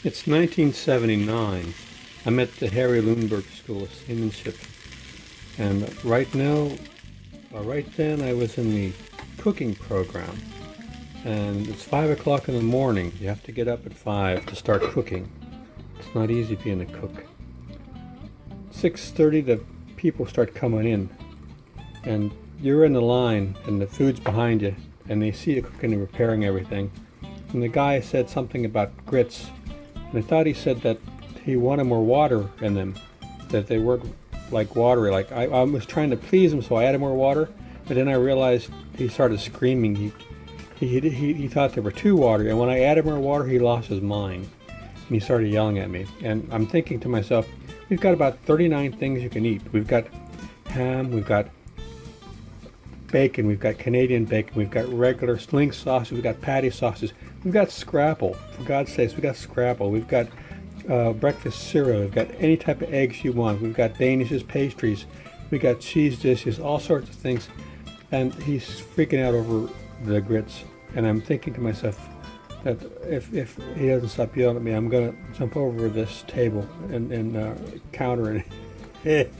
It's 1979. I'm at the Harry Lundeberg School of Seamanship, and right then I was in the cooking program, and it's 5 o'clock in the morning. You have to get up at 5 to start cooking. It's not easy being a cook. 6:30 the people start coming in, and you're in the line, and the food's behind you, and they see you cooking and preparing everything. And the guy said something about grits. And I thought he said that he wanted more water in them, that they weren't like watery. Like I was trying to please him, so I added more water. But then I realized he started screaming. He thought they were too watery, and when I added more water, he lost his mind, and he started yelling at me. And I'm thinking to myself, we've got about 39 things you can eat. We've got ham, we've got bacon, we've got Canadian bacon, we've got regular sling sausage, we've got patty sausages, we've got scrapple. For God's sakes, we've got scrapple. We've got breakfast cereal. We've got any type of eggs you want. We've got danishes, pastries. We've got cheese dishes, all sorts of things. And he's freaking out over the grits. And I'm thinking to myself that if he doesn't stop yelling at me, I'm going to jump over this table and counter it.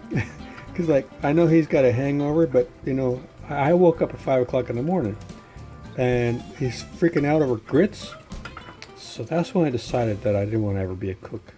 Because like, I know he's got a hangover, but you know, I woke up at 5 o'clock in the morning and he's freaking out over grits. So that's when I decided that I didn't want to ever be a cook.